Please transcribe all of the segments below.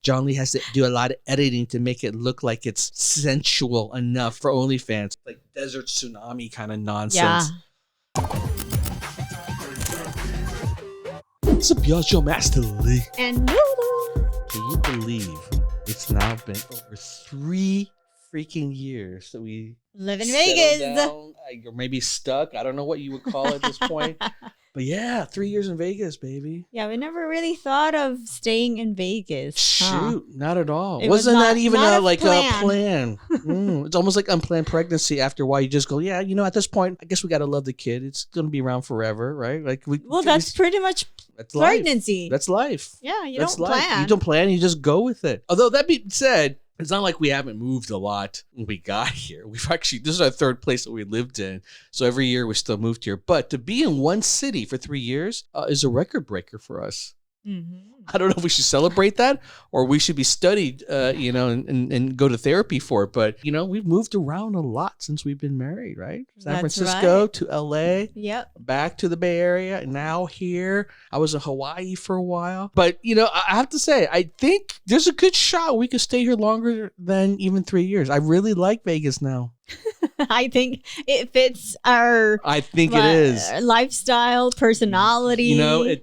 John Lee has to do a lot of editing to make it look like it's sensual enough for OnlyFans. Like desert tsunami kind of nonsense. What's up, y'all? Joe Master Lee. And Noodle. Can you believe it's now been over 3 freaking years that we live in settled Vegas. down, or maybe stuck. I don't know what you would call it at this point. But yeah, 3 years in Vegas, baby. Yeah, we never really thought of staying in Vegas. Shoot, not at all. It was Wasn't not- that even not a a plan? It's almost like unplanned pregnancy. After a while, you just go, yeah, at this point, I guess we got to love the kid. It's going to be around forever, right? That's pretty much that's life. pregnancy. That's life. Yeah, you That's don't life. plan. You don't plan. You just go with it. Although that being said, it's not like we haven't moved a lot when we got here. This is our 3rd place that we lived in. So every year we still moved here. But to be in one city for 3 years is a record breaker for us. Mm-hmm. I don't know if we should celebrate that or we should be studied, and go to therapy for it. But, we've moved around a lot since we've been married, right? San That's Francisco right. to LA. Yep. Back to the Bay Area, now here. I was in Hawaii for a while. But, I have to say, I think there's a good shot we could stay here longer than even 3 years. I really like Vegas now. I think it fits our I think it is. lifestyle, personality.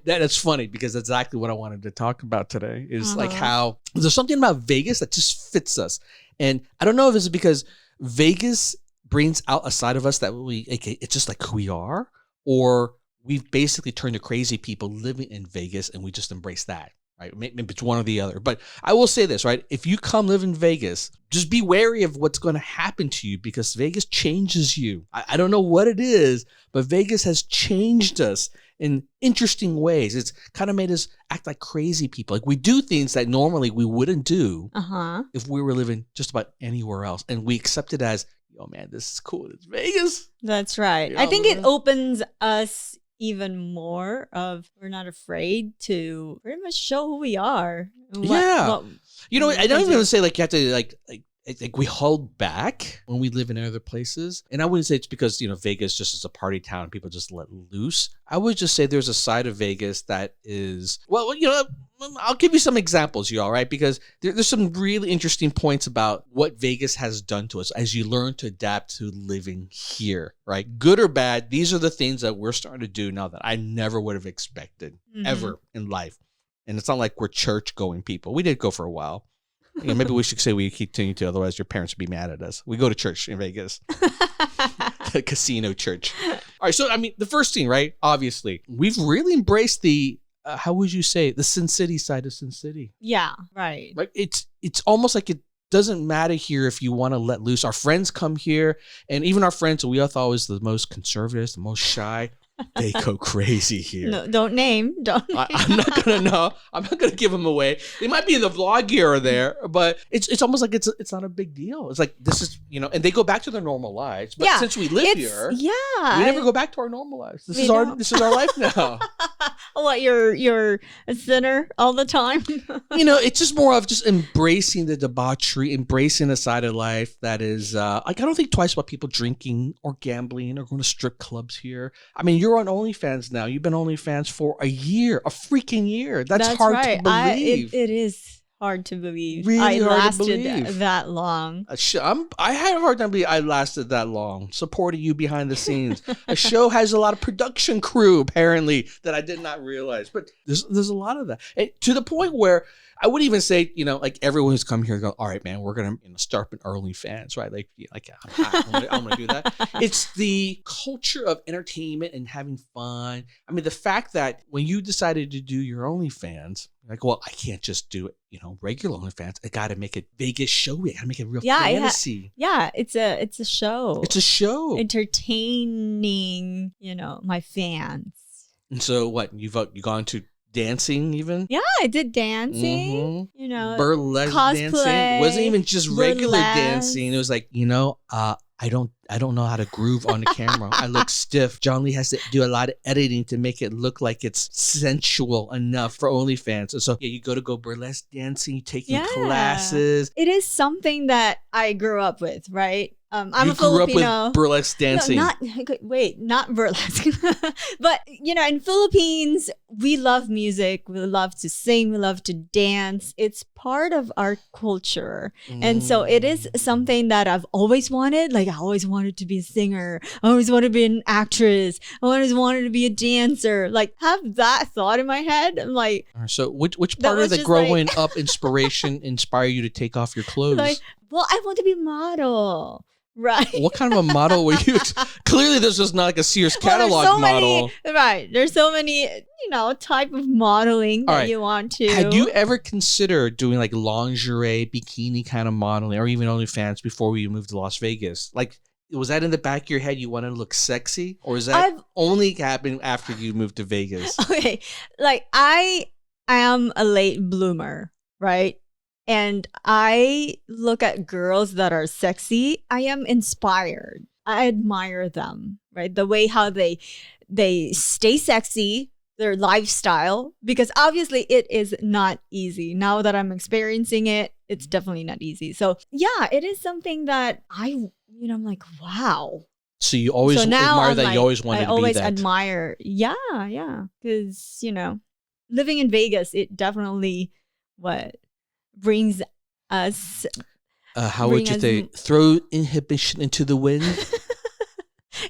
That's funny because that's exactly what I wanted to talk about today is like how there's something about Vegas that just fits us. And I don't know if it's because Vegas brings out a side of us that it's just like who we are, or we've basically turned to crazy people living in Vegas and we just embrace that. Right, maybe it's one or the other. But I will say this, right? If you come live in Vegas, just be wary of what's going to happen to you because Vegas changes you. I don't know what it is, but Vegas has changed us in interesting ways. It's kind of made us act like crazy people. Like we do things that normally we wouldn't do if we were living just about anywhere else. And we accept it as, oh man, this is cool. It's Vegas. That's right. Yeah, I think it opens us even more of we're not afraid to pretty much show who we are. I don't even say like you have to like we hold back when we live in other places. And I wouldn't say it's because, Vegas just is a party town and people just let loose. I would just say there's a side of Vegas that is, I'll give you some examples, y'all, right? Because there's some really interesting points about what Vegas has done to us as you learn to adapt to living here, right? Good or bad, these are the things that we're starting to do now that I never would have expected ever in life. And it's not like we're church-going people. We did go for a while. Maybe we should say we continue to, otherwise your parents would be mad at us. We go to church in Vegas. A casino church. All right, so, the first thing, right? Obviously, we've really embraced the, how would you say, the Sin City side of Sin City. Yeah, right. Like it's almost like it doesn't matter here if you want to let loose. Our friends come here, and even our friends who we all thought was the most conservative, the most shy, they go crazy here. No, don't name. I'm not gonna know. I'm not gonna give them away. They might be in the vlog here or there, but it's almost like it's not a big deal. It's like this is and they go back to their normal lives. But since we live here, we never go back to our normal lives. This is our life now. What, you're a sinner all the time? It's just more of just embracing the debauchery, embracing a side of life that is I don't think twice about people drinking or gambling or going to strip clubs here. You're on OnlyFans now. You've been OnlyFans for a freaking year. That's hard right. to believe. It is hard to believe. Really I hard lasted to believe. that long. I had a hard time believing I lasted that long, supporting you behind the scenes. A show has a lot of production crew, apparently, that I did not realize. But there's a lot of that. And to the point where I would even say, like everyone who's come here go, all right, man, we're going to start an OnlyFans, right? I'm going to do that. It's the culture of entertainment and having fun. The fact that when you decided to do your OnlyFans, like, well, I can't just do it, regular OnlyFans. I got to make it Vegas showy. I got to make it real fantasy. It's a show. It's a show. Entertaining, my fans. And so what, you've gone to dancing even? Yeah, I did dancing, burlesque cosplay, dancing. It wasn't even just regular burlesque. dancing. It was like, I don't know how to groove on the camera. I look stiff. John Lee has to do a lot of editing to make it look like it's sensual enough for OnlyFans. And so you go burlesque dancing, taking classes. It is something that I grew up with, right? I'm you a grew up Filipino. with burlesque dancing. No, not burlesque. But in Philippines, we love music. We love to sing. We love to dance. It's part of our culture, and so it is something that I've always wanted. Like I always wanted to be a singer. I always wanted to be an actress. I always wanted to be a dancer. Like have that thought in my head. I'm like, So which That part of was the just growing up inspiration inspire you to take off your clothes? like, well, I want to be a model. Right. What kind of a model were you? Clearly, this was not like a Sears Well, there's catalog so model. many, right. There's so many, type of modeling that All right. you want to. Had you ever considered doing like lingerie, bikini kind of modeling, or even OnlyFans before you moved to Las Vegas? Like, was that in the back of your head? You wanted to look sexy, or is that I've- only happened after you moved to Vegas? Okay. Like I am a late bloomer, right? And I look at girls that are sexy. I am inspired. I admire them, right? The way how they stay sexy, their lifestyle, because obviously it is not easy. Now that I'm experiencing it, it's definitely not easy. So yeah, it is something that I'm like, wow. So you always So now admire I'm that. like, You always wanted I to always be that. admire. Yeah. Because, living in Vegas, it definitely brings us. How would bring you us say? m- Throw inhibition into the wind.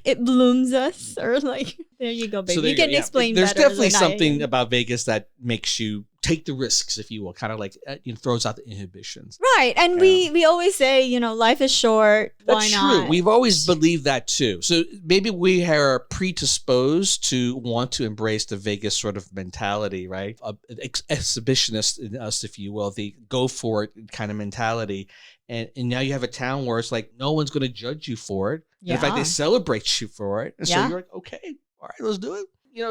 It blooms us, or like, there you go, baby. So there You go, can yeah. explain There's better definitely than I something am. about Vegas that makes you take the risks, if you will, kind of like throws out the inhibitions. Right. And we always say, life is short. That's Why true. not? We've always believed that too. So maybe we are predisposed to want to embrace the Vegas sort of mentality, right? Exhibitionist in us, if you will, the go for it kind of mentality. And now you have a town where it's like no one's going to judge you for it. And in fact, they Yeah. celebrate you for it. And so Yeah. you're like, okay, all right, let's do it.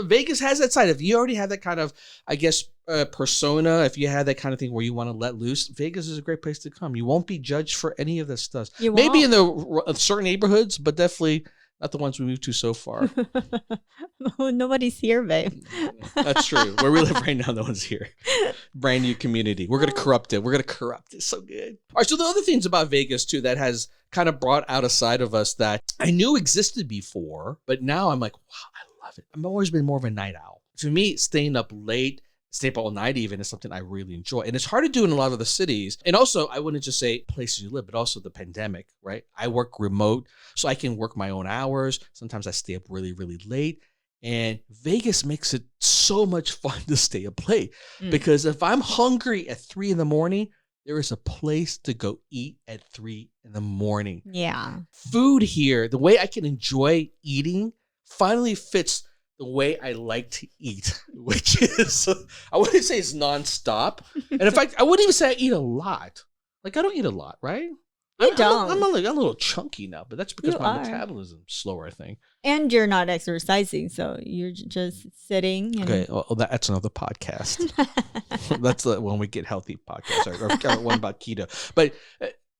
Vegas has that side. If you already have that kind of, I guess, persona, if you have that kind of thing where you want to let loose, Vegas is a great place to come. You won't be judged for any of this stuff. You Maybe in won't. the certain neighborhoods, but definitely not the ones we moved to so far. Nobody's here, babe. That's true. Where we live right now, no one's here. Brand new community. We're going to corrupt it. We're going to corrupt it. So good. All right. So the other things about Vegas, too, that has kind of brought out a side of us that I knew existed before, but now I'm like, wow, I love it. I've always been more of a night owl. For me, staying up late, stay up all night even is something I really enjoy. And it's hard to do in a lot of the cities. And also, I wouldn't just say places you live, but also the pandemic, right? I work remote, so I can work my own hours. Sometimes I stay up really, really late. And Vegas makes it so much fun to stay up late because if I'm hungry at 3 a.m, there is a place to go eat at 3 a.m. Yeah. Food here, the way I can enjoy eating, finally fits the way I like to eat, which is, I wouldn't say it's nonstop. And in fact, I wouldn't even say I eat a lot. Like, I don't eat a lot, right? You don't. I'm a little chunky now, but that's because You my are. metabolism's slower, I think. And you're not exercising, so you're just sitting. And Okay, well, that's another podcast. That's the when we get healthy podcast or one about keto. But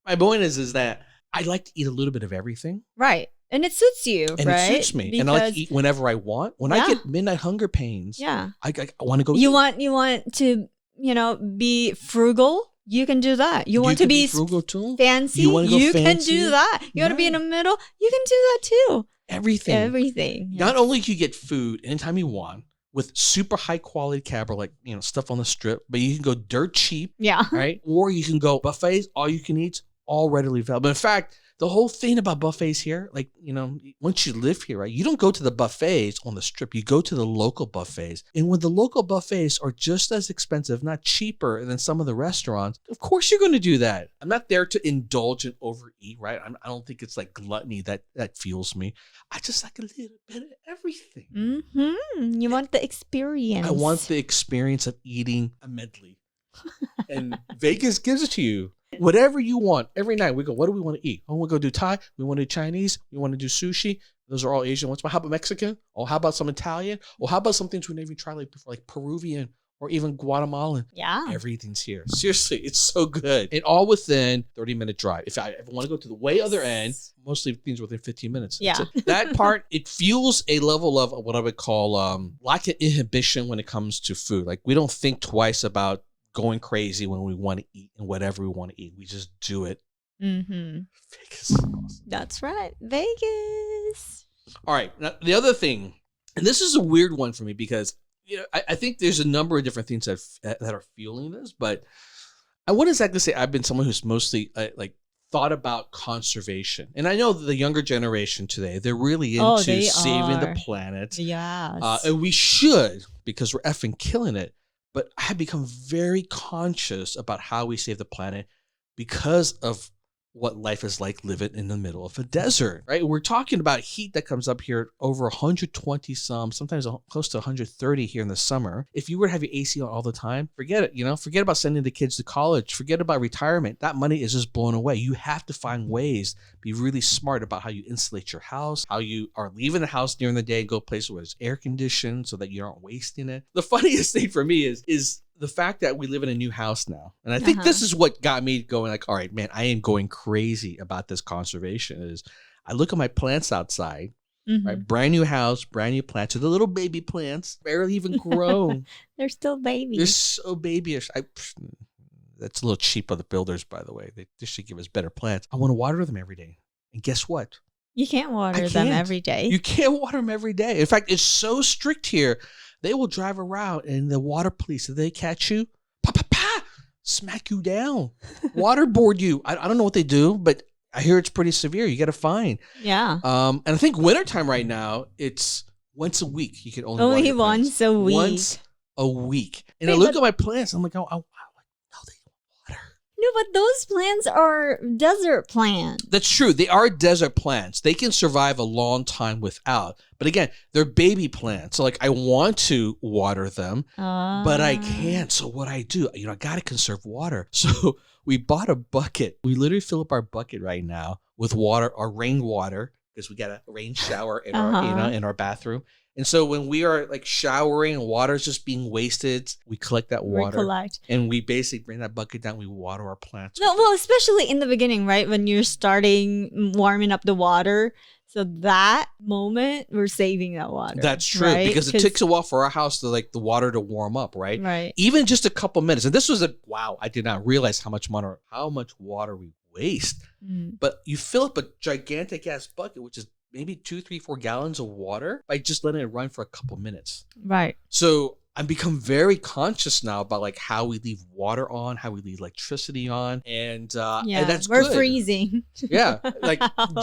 my point is that I like to eat a little bit of everything. Right. And it suits you, And right? it suits me. And I like to eat whenever I want. When I Yeah. get midnight hunger pains, Yeah. I want to go You eat. want to, be frugal? You can do that. You want to can be frugal too? fancy? You wanna go can fancy? do that. You want to be in the middle? You can do that too. Everything. Everything. Yeah. Not only can you get food anytime you want with super high quality cabaret, like, stuff on the strip, but you can go dirt cheap, Yeah. right? Or you can go buffets, all you can eat, all readily available. In fact, the whole thing about buffets here, like, once you live here, right, you don't go to the buffets on the strip. You go to the local buffets. And when the local buffets are just as expensive, not cheaper than some of the restaurants, of course you're going to do that. I'm not there to indulge and overeat, right? I don't think it's like gluttony that fuels me. I just like a little bit of everything. Mm-hmm. You want the experience. I want the experience of eating a medley. And Vegas gives it to you. Whatever you want. Every night we go, what do we want to eat? Oh, we'll go do Thai. We want to do Chinese. We want to do sushi. Those are all Asian ones. But how about Mexican? Or how about some Italian? Or how about some things we never even tried like before, like Peruvian or even Guatemalan? Yeah. Everything's here. Seriously, it's so good. And all within 30-minute drive. If I ever want to go to the way other end, mostly things within 15 minutes. Yeah. That part, it fuels a level of what I would call lack of inhibition when it comes to food. Like, we don't think twice about going crazy when we want to eat and whatever we want to eat. We just do it Mm-hmm. Vegas is awesome. That's right. Vegas. All right. Now, the other thing, and this is a weird one for me because I think there's a number of different things that are fueling this, but I wouldn't exactly say I've been someone who's mostly thought about conservation. And I know that the younger generation today, they're really into saving the planet. Yes. And we should, because we're effing killing it. But I have become very conscious about how we save the planet because of what life is like living in the middle of a desert, right? We're talking about heat that comes up here over 120 sometimes close to 130 here in the summer. If you were to have your AC on all the time, forget it, forget about sending the kids to college, forget about retirement. That money is just blown away. You have to find ways, be really smart about how you insulate your house, how you are leaving the house during the day, go places where it's air conditioned so that you aren't wasting it. The funniest thing for me is the fact that we live in a new house now. And I think this is what got me going like, all right, man, I am going crazy about this conservation. Is I look at my plants outside, right? Brand new house, brand new plants. So the little baby plants, barely even grown. They're still babies. They're so babyish. That's a little cheap of the builders, by the way. They should give us better plants. I want to water them every day. And guess what? You can't water them every day. You can't water them every day. In fact, it's so strict here. They will drive around and the water police, if they catch you, smack you down, waterboard you. I don't know what they do, but I hear it's pretty severe. You get a fine. Yeah. And I think wintertime right now, it's once a week. You can only only once a week. Once a week. And I look at my plants. I'm like, oh, wow. No, they don't water. No, but those plants are desert plants. That's true. They are desert plants. They can survive a long time without. But again, they're baby plants. So like I want to water them, but I can't. So what I do, I got to conserve water. So we bought a bucket. We literally fill up our bucket right now with water, our rainwater, because we got a rain shower in our in our bathroom. And so when we are like showering and water's just being wasted, we collect that water and we basically bring that bucket down. We water our plants. No, well, especially in the beginning, right? When you're starting warming up the water. So that moment, we're saving that water. That's true, right? Because it takes a while for our house to the water to warm up, right? Right. Even just a couple minutes. And this was wow, I did not realize how much water we waste. But you fill up a gigantic ass bucket, which is maybe 2, 3, 4 gallons of water by just letting it run for a couple minutes. Right. So I've become very conscious now about how we leave water on, how we leave electricity on, and that's we're good. Freezing. Yeah,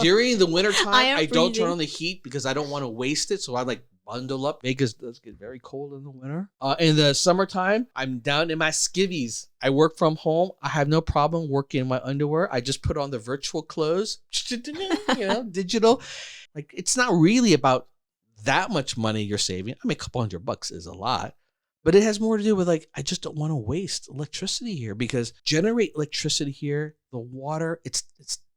during the wintertime, I don't turn on the heat because I don't want to waste it. So I bundle up. Vegas does get very cold in the winter. In the summertime, I'm down in my skivvies. I work from home. I have no problem working in my underwear. I just put on the virtual clothes, digital. It's not really about that much money you're saving. I mean, a couple $100 is a lot. But it has more to do with I just don't want to waste electricity here because generate electricity here, the water, it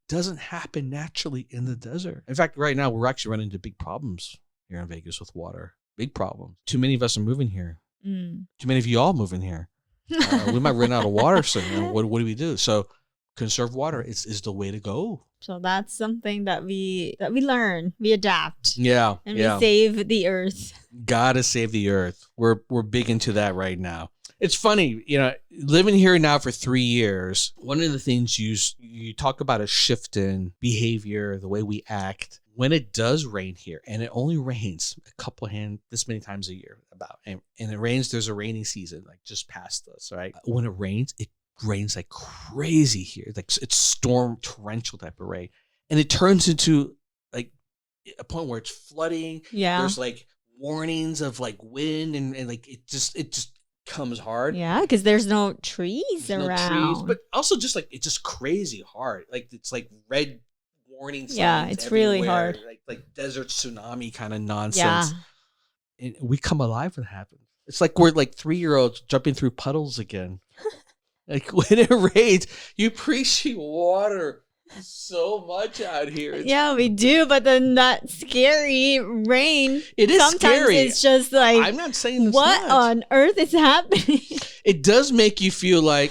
doesn't happen naturally in the desert. In fact, right now we're actually running into big problems here in Vegas with water. Big problems. Too many of us are moving here. Too many of you all moving here. We might run out of water soon. What do we do? So conserve water is the way to go. So that's something that we learn, we adapt. Yeah. And we save the earth. Gotta save the earth. We're big into that right now. It's funny, living here now for 3 years, one of the things you talk about a shift in behavior, the way we act. When it does rain here, and it only rains this many times a year and it rains, there's a rainy season just past us, right? When it rains like crazy here. It's storm torrential type of rain. And it turns into a point where it's flooding. Yeah. There's warnings of wind and it just comes hard. Yeah, because there's no trees around. No trees, but also just it's just crazy hard. It's red warning signs. Yeah, it's everywhere. really hard. Like desert tsunami kind of nonsense. Yeah. And we come alive when it happens. It's like we're 3-year-olds jumping through puddles again. When it rains, you appreciate water so much out here. Yeah, we do, but then that scary rain. It is sometimes scary. It's just I'm not saying what on earth is happening. It does make you feel I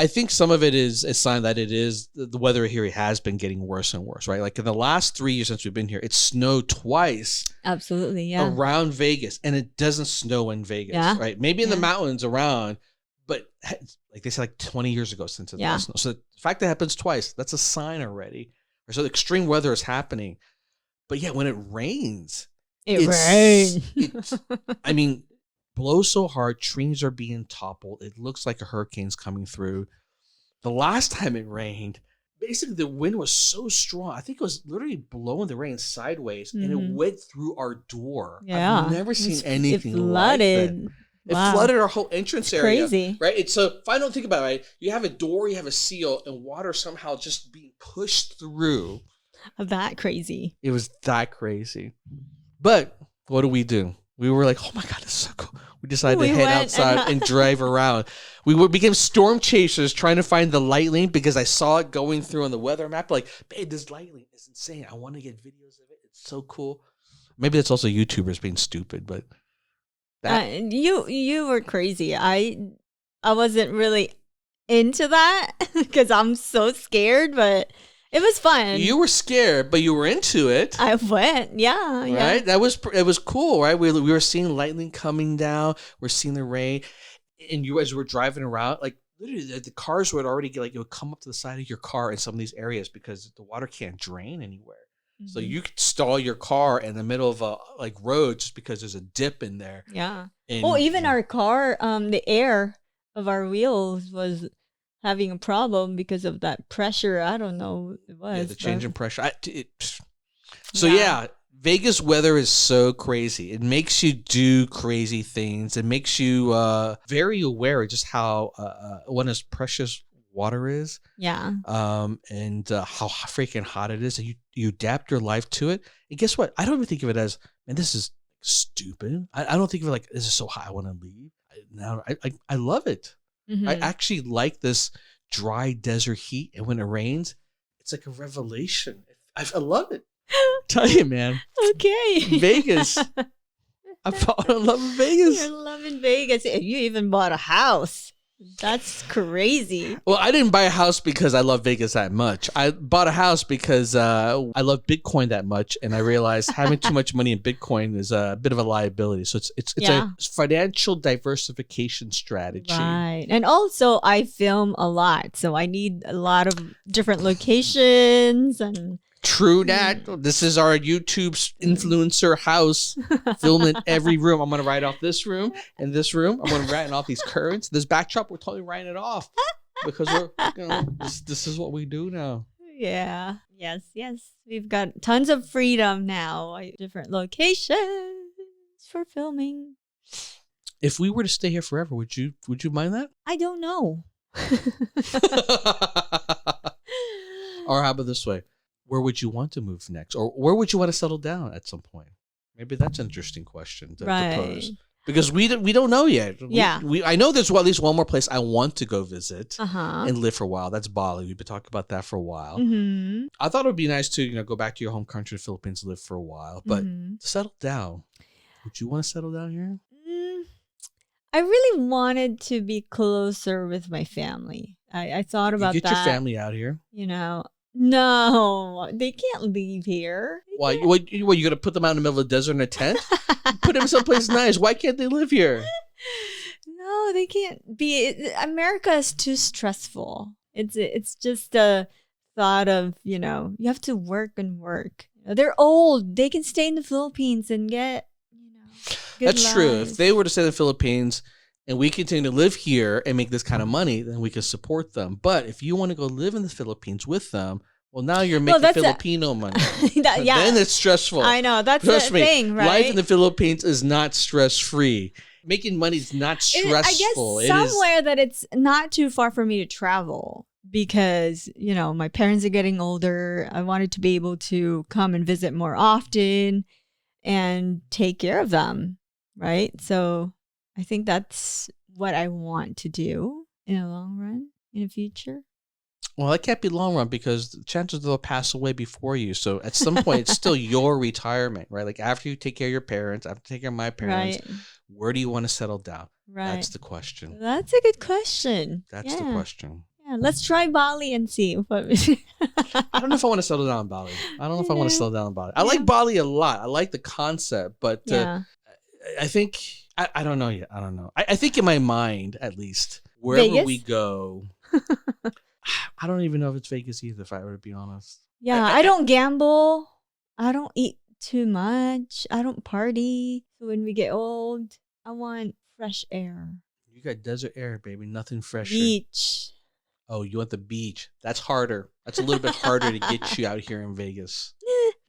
think some of it is a sign that it is the weather here has been getting worse and worse, right? In the last 3 years since we've been here, it snowed twice. Absolutely, yeah. Around Vegas, and it doesn't snow in Vegas, right? Maybe in the mountains around. But like they said, like 20 years ago since it Yeah. last snow. So the fact that it happens twice, that's a sign already. Or so extreme weather is happening. But yeah, when it rains, It it's- rained. I mean, blows so hard, trees are being toppled. It looks like a hurricane's coming through. The last time it rained, basically the wind was so strong. I think it was literally blowing the rain sideways, and it Mhm. went through our door. Yeah. I've never seen It's- anything it like that. flooded. It Wow. flooded our whole entrance It's area. crazy. Right? It's so if I don't think about it, right, you have a door, you have a seal, and water somehow just being pushed through. That crazy. It was that crazy. But what do? We were like, oh my God, this is so cool. We decided We to head went outside and drive around. Became storm chasers trying to find the lightning because I saw it going through on the weather map. Like, babe, this lightning is insane. I want to get videos of it. It's so cool. Maybe that's also YouTubers being stupid, but You were crazy. I wasn't really into that because I'm so scared, but it was fun. you were scared, but you were into it. I went, yeah, yeah. Right? It was cool, right? We were seeing lightning coming down. We're seeing the rain. And you as we were driving around, like literally the cars would already get like it would come up to the side of your car in some of these areas because the water can't drain anywhere. So Mhm. you could stall your car in the middle of a like road just because there's a dip in there. Yeah. And Oh, even our car, the air of our wheels was having a problem because of that pressure. I don't know what it was. yeah, the but- change in pressure. So yeah, Vegas weather is so crazy. It makes you do crazy things. It makes you very aware of just how what as precious water is. Yeah. And how freaking hot it is, and you adapt your life to it. And guess what? I don't even think of it as, man, this is stupid. I don't think of it like this is so hot. I want to leave. I love it. Mhm. I actually like this dry desert heat, and when it rains, it's like a revelation. I love it. Tell you, man, Okay. Vegas. I fall in love with Vegas. You're loving Vegas. You even bought a house. That's crazy. Well, I didn't buy a house because I love Vegas that much. I bought a house because I love Bitcoin that much, and I realized having too much money in Bitcoin is a bit of a liability. So it's Yeah. a financial diversification strategy. Right. And also, I film a lot. So I need a lot of different locations. And True that. This is our YouTube's influencer house. Filming every room. I'm gonna write off this room and this room. I'm gonna write off these curtains. This backdrop, we're totally writing it off because this is what we do now. yeah. Yes. Yes. We've got tons of freedom now. Different locations for filming. If we were to stay here forever, would you mind that? I don't know. Or how about this way? Where would you want to move next? Or where would you want to settle down at some point? Maybe that's an interesting question to pose. Because we don't know yet. Yeah. I know there's at least one more place I want to go visit Uh-huh. and live for a while. That's Bali. We've been talking about that for a while. Mm-hmm. I thought it would be nice to go back to your home country, the Philippines, live for a while. But Mhm. settle down. Would you want to settle down here? I really wanted to be closer with my family. I thought about You get that. your family out here. No, they can't leave here. Why? What? You gonna put them out in the middle of the desert in a tent? Put them someplace nice. Why can't they live here? No, they can't be. America is too stressful. It's just a thought of you have to work and work. They're old. They can stay in the Philippines and get good That's true. lives. If they were to stay in the Philippines and we continue to live here and make this kind of money, then we could support them. But if you want to go live in the Philippines with them, well, now you're making that's Filipino money. yeah, Then it's stressful. I know that's Trust the me, thing, right? life in the Philippines is not stress-free. Making money is not stressful. I guess somewhere that it's not too far for me to travel because, my parents are getting older. I wanted to be able to come and visit more often and take care of them, right? So I think that's what I want to do in the long run, in the future. Well, that can't be long run because the chances they'll pass away before you. So at some point, it's still your retirement, right? Like after you take care of your parents, after taking care of my parents, Right. where do you want to settle down? Right. That's the question. That's a good question. That's the question. Yeah, let's try Bali and see. I don't know if I want to settle down in Bali. I don't know if I want to Yeah. settle down in Bali. I like Bali a lot. I like the concept, but Yeah. I think I don't know yet. I don't know. I think in my mind, at least, wherever we Vegas? go, I don't even know if it's Vegas either, if I were to be honest. Yeah, I don't gamble. I don't eat too much. I don't party. So when we get old, I want fresh air. You got desert air, baby. Nothing fresher. Beach. Oh, you want the beach? That's harder. That's a little bit harder to get you out here in Vegas.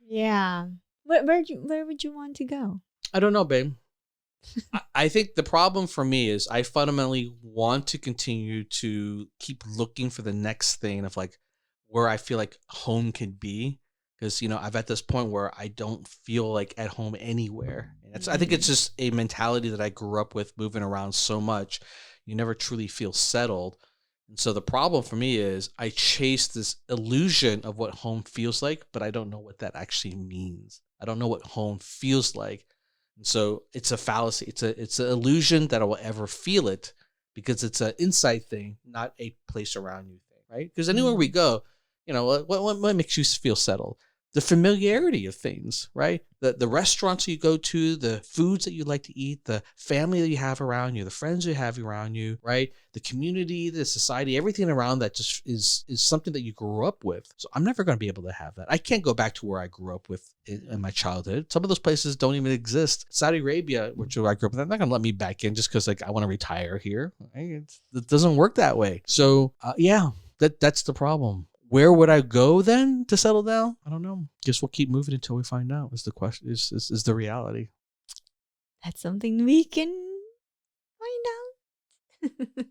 Yeah. Where would you want to go? I don't know, babe. I think the problem for me is I fundamentally want to continue to keep looking for the next thing of like where I feel like home can be. Because, I'm at this point where I don't feel like at home anywhere. And I think it's just a mentality that I grew up with, moving around so much. You never truly feel settled. And so the problem for me is I chase this illusion of what home feels like, but I don't know what that actually means. I don't know what home feels like. And so it's a fallacy. It's an illusion that I will ever feel it because it's an inside thing, not a place around you thing, right? Because anywhere we go, what makes you feel settled? The familiarity of things, right? The restaurants you go to, the foods that you like to eat, the family that you have around you, the friends you have around you, right? The community, the society, everything around that just is something that you grew up with. So I'm never going to be able to have that. I can't go back to where I grew up with in my childhood. Some of those places don't even exist. Saudi Arabia, which I grew up with, they're not going to let me back in just because like I want to retire here. Right? It doesn't work that way. So that's the problem. Where would I go then to settle down? I don't know. Guess we'll keep moving until we find out. Is the question? Is the reality? That's something we can find out.